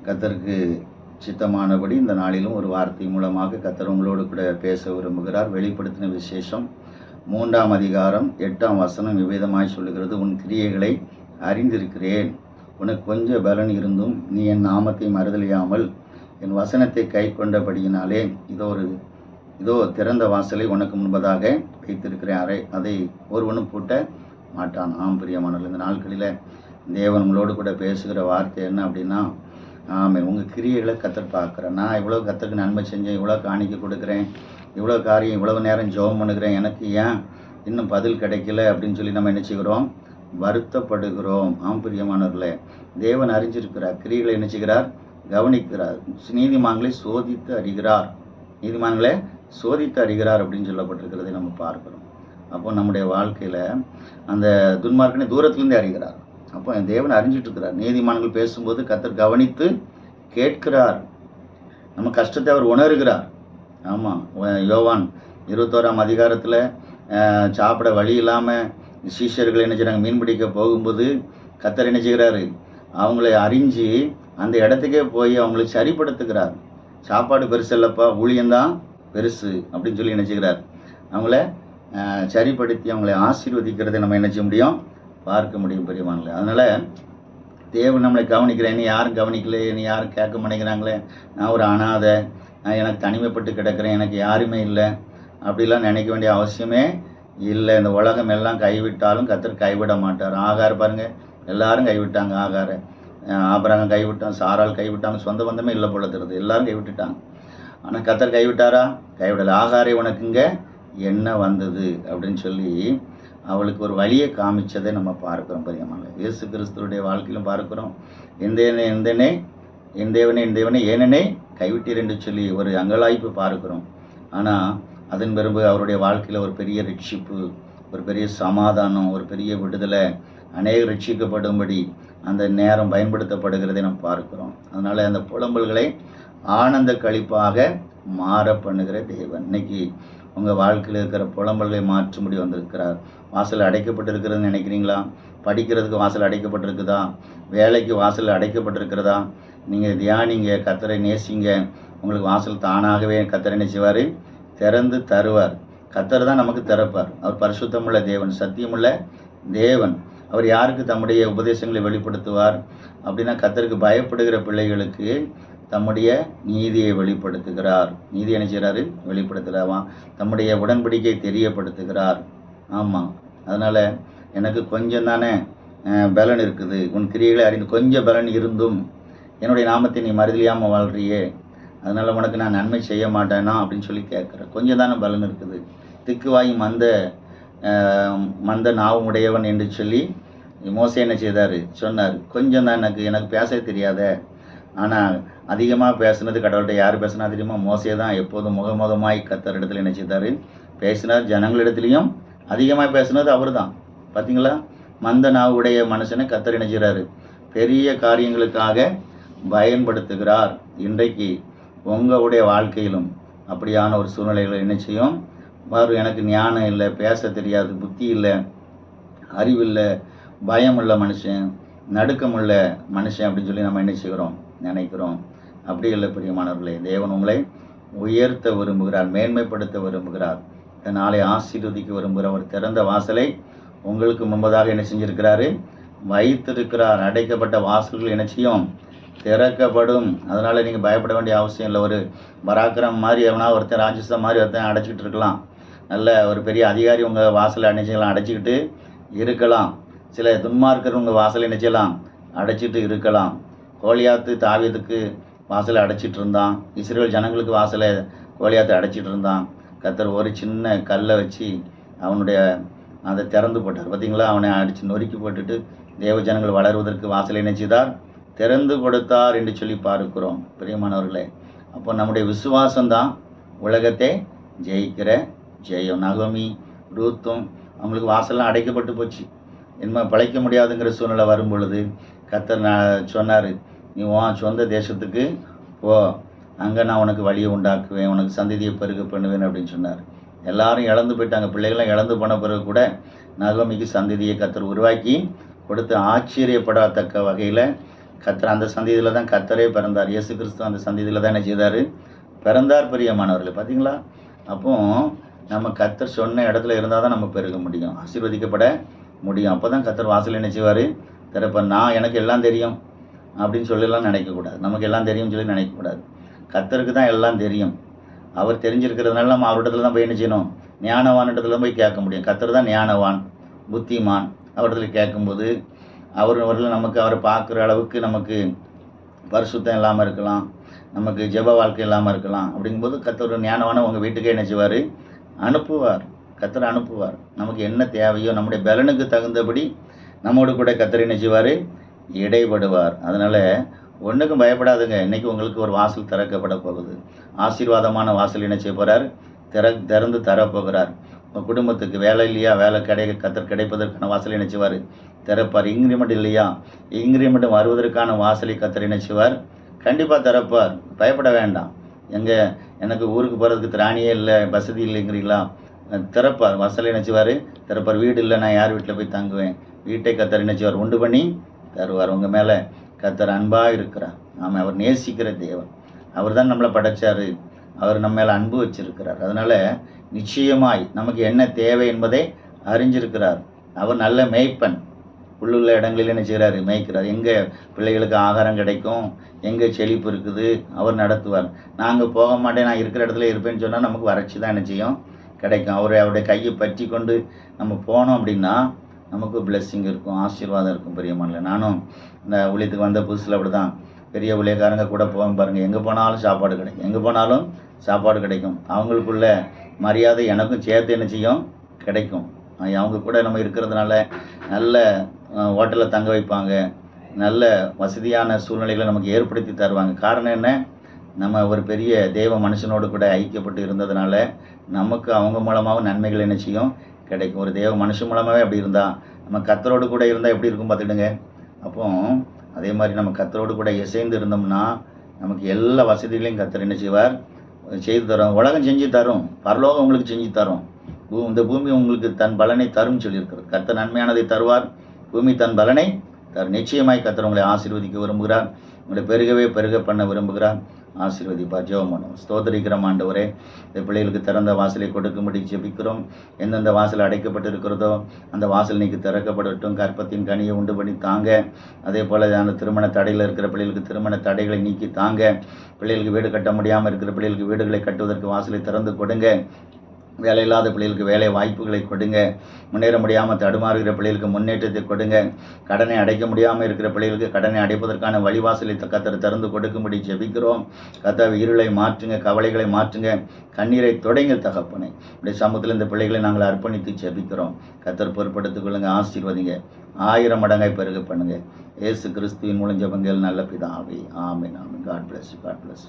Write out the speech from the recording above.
கர்த்தருக்கு சித்தமானபடி இந்த நாளிலும் ஒரு வார்த்தை மூலமாக கர்த்தர் உங்களோடு கூட பேச விரும்புகிறார். வெளிப்படுத்தின விசேஷம் 3ஆம் அதிகாரம் 8ஆம் வசனம் இவ்விதமாய் சொல்லுகிறது, உன் கிரியைகளை அறிந்திருக்கிறேன். உனக்கு கொஞ்சம் பலன் இருந்தும் நீ என் நாமத்தை மறுதலியாமல் என் வசனத்தை கை கொண்டபடியினாலே இதோ திறந்த வாசலை உனக்கு முன்பதாக வைத்திருக்கிறேன், அதை ஒருவனும் பூட்ட மாட்டான். ஆம் பிரியமானவர்களே, இந்த நாட்களில் தேவன் உங்களோடு கூட பேசுகிற வார்த்தை என்ன அப்படின்னா, ஆமாம், உங்கள் கிரியைகளை கர்த்தர் பார்க்குறேன். நான் இவ்வளோ கர்த்தருக்கு நன்மை செஞ்சேன், இவ்வளோ காணிக்கை கொடுக்குறேன், இவ்வளோ காரியம், இவ்வளோ நேரம் ஜெபம் பண்ணுகிறேன், எனக்கு ஏன் இன்னும் பதில் கிடைக்கல அப்படின்னு சொல்லி நம்ம என்ன செய்கிறோம்? வருத்தப்படுகிறோம். ஆம் பிரியமானவர்களே, தேவன் அறிஞ்சிருக்கிறார், கிரியைகளை என்ன செய்கிறார்? கவனிக்கிறார். நீதிமான்களை சோதித்து அறிகிறார், நீதிமான்களை சோதித்து அறிகிறார் அப்படின்னு சொல்லப்பட்டிருக்கிறதை நம்ம பார்க்குறோம். அப்போ நம்முடைய வாழ்க்கையில் அந்த துன்மார்க்கனை தூரத்துலேருந்தே அறிகிறார். அப்போ தேவன் அறிஞ்சிட்டு இருக்கிறார். நீதிமான்கள் பேசும்போது கர்த்தர் கவனித்து கேட்கிறார், நம்ம கஷ்டத்தை அவர் உணர்கிறார். ஆமாம், யோவான் 21ஆம் அதிகாரத்தில் சாப்பிட வழி இல்லாமல் சீஷர்கள் என்ன செய்கிறாங்க? மீன் பிடிக்க போகும்போது கர்த்தர் என்ன செய்கிறாரு? அவங்கள அறிஞ்சு அந்த இடத்துக்கே போய் அவங்களை சரிப்படுத்துகிறார். சாப்பாடு பெருசு இல்லைப்பா, ஊழியந்தான் பெருசு அப்படின்னு சொல்லி என்ன செய்கிறார்? அவங்கள சரிப்படுத்தி அவங்களை ஆசீர்வதிக்கிறதை நம்ம என்ன செய்ய முடியும்? பார்க்க முடியும் பெரியவாங்களே. அதனால் தேவன் நம்மளை கவனிக்கிறேன், நீ யாரும் கவனிக்கல, நீ யாரும் கேட்க மாட்டேங்கிறாங்களே, நான் ஒரு அனாதை, நான் எனக்கு தனிமைப்பட்டு கிடக்கிறேன், எனக்கு யாருமே இல்லை அப்படிலாம் நினைக்க வேண்டிய அவசியமே இல்லை. இந்த உலகம் எல்லாம் கைவிட்டாலும் கர்த்தர் கைவிட மாட்டார். ஆகார் பாருங்கள், எல்லாரும் கைவிட்டாங்க. ஆகாரை ஆபிரகாம் கைவிட்டான், சாரால் கைவிட்டாங்க, சொந்த பந்தமே இல்லை போல தெரியுது, எல்லாரும் கைவிட்டுட்டாங்க. ஆனால் கர்த்தர் கைவிட்டாரா? கைவிடலை. ஆகாரை உனக்குங்க என்ன வந்தது அப்படின்னு சொல்லி அவளுக்கு ஒரு வழியை காமிச்சதை நம்ம பார்க்குறோம் பெரியம்மாங்க. இயேசு கிறிஸ்துடைய வாழ்க்கையிலும் பார்க்குறோம். என் தேவனே ஏனெனே கைவிட்டீர் என்று சொல்லி ஒரு அங்கலாய்ப்பு பார்க்குறோம். ஆனால் அதன் பிறகு அவருடைய வாழ்க்கையில் ஒரு பெரிய ரட்சிப்பு, ஒரு பெரிய சமாதானம், ஒரு பெரிய விடுதலை, அநேக ரட்சிக்கப்படும்படி அந்த நேரம் பயன்படுத்தப்படுகிறதை நம்ம பார்க்குறோம். அதனால் அந்த புலம்பல்களை ஆனந்த களிப்பாக மாற பண்ணுகிற தேவன் இன்னைக்கு உங்கள் வாழ்க்கையில் இருக்கிற புலம்பல்களை மாற்றும்படி வந்திருக்கிறார். வாசல் அடைக்கப்பட்டிருக்கிறதுன்னு நினைக்கிறீங்களா? படிக்கிறதுக்கு வாசல் அடைக்கப்பட்டிருக்குதா? வேலைக்கு வாசல் அடைக்கப்பட்டிருக்கிறதா? நீங்கள் தியானிங்க, கர்த்தரை நேசிங்க, உங்களுக்கு வாசல் தானாகவே கர்த்தர் என்ன செய்வார்? திறந்து தருவார். கர்த்தர் தான் நமக்கு திறப்பார். அவர் பரிசுத்தமுள்ள தேவன், சத்தியமுள்ள தேவன். அவர் யாருக்கு தம்முடைய உபதேசங்களை வெளிப்படுத்துவார் அப்படின்னா, கர்த்தருக்கு பயப்படுகிற பிள்ளைகளுக்கு தம்முடைய நீதியை வெளிப்படுத்துகிறார். நீதி என்ன செய்கிறாரு? வெளிப்படுத்துகிறாவா? தம்முடைய உடன்படிக்கை தெரியப்படுத்துகிறார். ஆமாம், அதனால் எனக்கு கொஞ்சம் தானே பலன் இருக்குது, உன் கிரியைகளை அறிந்து கொஞ்சம் பலன் இருந்தும் என்னுடைய நாமத்தை நீ மறுதலியாமல் வாழ்றியே, அதனால் உனக்கு நான் நன்மை செய்ய மாட்டேனா அப்படின்னு சொல்லி கேட்குறேன். கொஞ்சம் தானே பலன் இருக்குது. திக்குவாய் மந்த நாவும் உடையவன் என்று சொல்லி மோசே என்ன செய்தார்? சொன்னார், கொஞ்சம் தான் எனக்கு பேச தெரியாத. ஆனால் அதிகமாக பேசுனது கடவுள்கிட்ட யார் பேசுனா தெரியுமா? மோசே தான். எப்போதும் முகமுகமாய் கர்த்தர் இடத்துல என்ன செய்தார்? பேசினார். ஜனங்களிடத்துலையும் அதிகமாக பேசுனது அவர் தான். பார்த்தீங்களா? மந்த நாவுடைய மனுஷனை கர்த்தர் என்ன செய்கிறாரு? பெரிய காரியங்களுக்காக பயன்படுத்துகிறார். இன்றைக்கு உங்களுடைய வாழ்க்கையிலும் அப்படியான ஒரு சூழ்நிலைகளை என்ன செய்யும்? எனக்கு ஞானம் இல்லை, பேச தெரியாது, புத்தி இல்லை, அறிவில்லை, பயம் உள்ள மனுஷன், நடுக்கமுள்ள மனுஷன் அப்படின்னு சொல்லி நம்ம என்ன செய்கிறோம்? நினைக்கிறோம். அப்படி இல்லை பிரியமானவர்களே, தேவன் உங்களை உயர்த்த விரும்புகிறார், மேன்மைப்படுத்த விரும்புகிறார், நாளை ஆசீர்வதிக்க விரும்புகிறார். ஒரு திறந்த வாசலை உங்களுக்கு முன்பதாக என்ன செஞ்சிருக்கிறாரு? வைத்திருக்கிறார். அடைக்கப்பட்ட வாசல்கள் என்ன செய்யும்? திறக்கப்படும். அதனால் நீங்கள் பயப்பட வேண்டிய அவசியம் இல்லை. ஒரு பராக்கிரம் மாதிரி எவனா ஒருத்தன், ராஜஸ்தான் மாதிரி ஒருத்தன் அடைச்சிக்கிட்டு இருக்கலாம். நல்ல ஒரு பெரிய அதிகாரி உங்கள் வாசலை அடைச்சிக்கலாம், அடைச்சிக்கிட்டு இருக்கலாம். சில துன்மார்க்கர் உங்கள் வாசலை என்ன செய்யலாம்? அடைச்சிட்டு இருக்கலாம். கோலியாத்து தாவீதுக்கு வாசலை அடைச்சிட்டு இருந்தான். இஸ்ரவேல் ஜனங்களுக்கு வாசலை கோலியாத்து அடைச்சிட்டு இருந்தான். கர்த்தர் ஒரு சின்ன கல்லை வச்சு அவனுடைய அதை திறந்து போட்டார். பார்த்தீங்களா? அவனை அடித்து நொறுக்கி போட்டுட்டு தேவ ஜனங்கள் வளருவதற்கு வாசலை என்ன செய்தார்? திறந்து கொடுத்தார் என்று சொல்லி பார்க்கிறோம் பிரியமானவர்களே. அப்போ நம்முடைய விசுவாசம்தான் உலகத்தை ஜெயிக்கிற ஜெயம். நகோமி, ரூத்தும் அவங்களுக்கு வாசல்லாம் அடைக்கப்பட்டு போச்சு. இனிமேல் பிழைக்க முடியாதுங்கிற சூழ்நிலை வரும் பொழுது கர்த்தர் சொன்னார், நீ உன் சொந்த தேசத்துக்கு போ, அங்கே நான் உனக்கு வழியை உண்டாக்குவேன், உனக்கு சந்ததியை பெருக பண்ணுவேன் அப்படின்னு சொன்னார். எல்லாரும் இழந்து போயிட்டாங்க. பிள்ளைகள்லாம் இழந்து போன பிறகு கூட நகோமிக்கு சந்ததியை கர்த்தர் உருவாக்கி கொடுத்து ஆச்சரியப்படத்தக்க வகையில் கத்தர் அந்த சந்ததியில் தான் கத்தரே பிறந்தார். இயேசு கிறிஸ்து அந்த சந்ததியில் தான் என்ன செய்தார்? பிறந்தார். பிரியமானவர்களே, பார்த்தீங்களா? அப்போ நம்ம கத்தர் சொன்ன இடத்துல இருந்தால் தான் நம்ம பெருக முடியும், ஆசீர்வதிக்கப்பட முடியும். அப்போ தான் கத்தர் வாசல் என்ன செய்வார்? திறப்பார். நான் எனக்கு எல்லாம் தெரியும் அப்படின்னு சொல்லலாம் நினைக்கக்கூடாது. நமக்கு எல்லாம் தெரியும்னு சொல்லி நினைக்கக்கூடாது. கத்தருக்கு தான் எல்லாம் தெரியும். அவர் தெரிஞ்சிருக்கிறதுனால நம்ம அவரிடத்துல தான் போய் என்ன செய்யணும்? ஞானவான் இடத்துல போய் கேட்க முடியும். கத்தர் தான் ஞானவான், புத்திமான். அவரிடத்துல கேட்கும்போது அவரில் நமக்கு அவரை பார்க்குற அளவுக்கு நமக்கு பரிசுத்தம் இல்லாமல் இருக்கலாம், நமக்கு ஜெப வாழ்க்கை இல்லாமல் இருக்கலாம். அப்படிங்கும்போது கத்தர் ஞானவான உங்கள் வீட்டுக்கே என்ன செய்வார்? அனுப்புவார். கத்தர் அனுப்புவார். நமக்கு என்ன தேவையோ நம்முடைய பலனுக்கு தகுந்தபடி நம்மோடு கூட கத்தர் என்ன செய்வார்? இடைப்படுவார். அதனால் ஒன்றுக்கும் பயப்படாதுங்க. இன்றைக்கி உங்களுக்கு ஒரு வாசல் திறக்கப்பட போகுது. ஆசீர்வாதமான வாசல் என்ன செய்ய போகிறார்? திறந்து தரப்போகிறார். உங்கள் குடும்பத்துக்கு வேலை இல்லையா? வேலை கத்தர் கிடைப்பதற்கான வாசலை என்ன செய்வார்? திறப்பார். இன்க்ரிமெண்ட் இல்லையா? இன்க்ரிமெண்ட் வருவதற்கான வாசலை கத்தர் என்ன செய்வார்? கண்டிப்பாக திறப்பார். பயப்பட வேண்டாம். எனக்கு ஊருக்கு போகிறதுக்கு திராணியே இல்லை, வசதி இல்லைங்கிறீங்களா? திறப்பார். வாசலை என்ன செய்வார்? திறப்பார். வீடு இல்லை, நான் யார் வீட்டில் போய் தங்குவேன்? வீட்டை கத்தர் என்ன செய்வார்? உண்டு பண்ணி தருவார். உங்கள் மேலே கத்தர் அன்பாக இருக்கிறார். ஆமாம், அவர் நேசிக்கிற தேவன். அவர் தான் நம்மளை படைச்சார். அவர் நம்ம மேலே அன்பு வச்சிருக்கிறார். அதனால் நிச்சயமாய் நமக்கு என்ன தேவை என்பதை அறிஞ்சிருக்கிறார். அவர் நல்ல மேய்ப்பன். உள்ளுள்ள இடங்களில் என்ன செய்கிறாரு? மேய்க்கிறார். எங்கே பிள்ளைகளுக்கு ஆகாரம் கிடைக்கும், எங்கே செழிப்பு இருக்குது, அவர் நடத்துவார். நான் அங்கே போக மாட்டேன், நான் இருக்கிற இடத்துல இருப்பேன்னு சொன்னால் நமக்கு வறட்சி தான் என்ன செய்யும்? கிடைக்கும். அவருடைய கையை பற்றி கொண்டு நம்ம போனோம் அப்படின்னா நமக்கு பிளெஸ்ஸிங் இருக்கும், ஆசீர்வாதம் இருக்கும். பிரியமானவர்களே, நானும் இந்த ஊழியத்துக்கு வந்த புதுசில் அப்படி தான் பெரிய ஊழியக்காரங்க கூட போவோம் பாருங்கள். எங்கே போனாலும் சாப்பாடு கிடைக்கும், எங்கே போனாலும் சாப்பாடு கிடைக்கும். அவங்களுக்குள்ள மரியாதை எனக்கும் சேர்த்து என்ன செய்யும்? கிடைக்கும். அவங்க கூட நம்ம இருக்கிறதுனால நல்ல ஹோட்டலில் தங்க வைப்பாங்க, நல்ல வசதியான சூழ்நிலைகளை நமக்கு ஏற்படுத்தி தருவாங்க. காரணம் என்ன? நம்ம ஒரு பெரிய தெய்வ மனுஷனோடு கூட ஐக்கியப்பட்டு இருந்ததுனால நமக்கு அவங்க மூலமாகவும் நன்மைகள் என்ன செய்யும்? கிடைக்கும். ஒரு தெய்வ மனுஷன் மூலமாகவே அப்படி இருந்தால் நம்ம கத்தரோடு கூட இருந்தால் எப்படி இருக்கும் பார்த்துக்கிடுங்க. அப்போ அதே மாதிரி நம்ம கத்தரோடு கூட இசைந்து இருந்தோம்னா நமக்கு எல்லா வசதிகளையும் கத்தர் என்ன செய்வார்? செய்து தரும். உலகம் செஞ்சு தரும், பரலோகம் உங்களுக்கு செஞ்சு தரும். இந்த பூமி உங்களுக்கு தன் பலனை தரும் சொல்லியிருக்கிறது. கர்த்தர் நன்மையானதை தருவார், பூமி தன் பலனை தரும். நிச்சயமாய் கர்த்தர் உங்களை ஆசீர்வதிக்க விரும்புகிறார். உங்களை பெருக பண்ண விரும்புகிறார். ஆசீர்வதிப்பார். ஜெபம் பண்ணுவோம். ஸ்தோத்திரிக்கிறோம் ஆண்டவரே, இந்த பிள்ளைகளுக்கு திறந்த வாசலை கொடுக்கும்படி ஜெபிக்கிறோம். எந்தெந்த வாசல் அடைக்கப்பட்டு இருக்கிறதோ அந்த வாசல் இன்னைக்கு திறக்கப்படட்டும். கற்பத்தின் கனியை உண்டு பண்ணி தாங்க. அதே போல் அந்த திருமண தடையில் இருக்கிற பிள்ளைகளுக்கு திருமண தடைகளை நீக்கி தாங்க. பிள்ளைகளுக்கு வீடு கட்ட முடியாமல் இருக்கிற பிள்ளைகளுக்கு வீடுகளை கட்டுவதற்கு வாசலை திறந்து கொடுங்க. வேலை இல்லாத பிள்ளைகளுக்கு வேலை வாய்ப்புகளை கொடுங்க. முன்னேற முடியாமல் தடுமாறுகிற பிள்ளைகளுக்கு முன்னேற்றத்தை கொடுங்க. கடனை அடைக்க முடியாமல் இருக்கிற பிள்ளைகளுக்கு கடனை அடைப்பதற்கான வழிவாசலை கத்தர் திறந்து கொடுக்கும்படி ஜெபிக்கிறோம். கர்த்தாவே, இருளை மாற்றுங்க, கவலைகளை மாற்றுங்க, கண்ணீரை தொடங்க தகப்பனை. இப்படி சமூகத்தில் இந்த பிள்ளைகளை நாங்கள் அர்ப்பணித்து ஜெபிக்கிறோம். கத்தர் பொறுப்படுத்திக் கொள்ளுங்க, ஆசீர்வதிங்க, 1000 மடங்காய் பெருக பண்ணுங்க. இயேசு கிறிஸ்துவின் மூலம் ஜெபங்கள் நல்ல பிதாவே. ஆமென். ஆமென். God plus.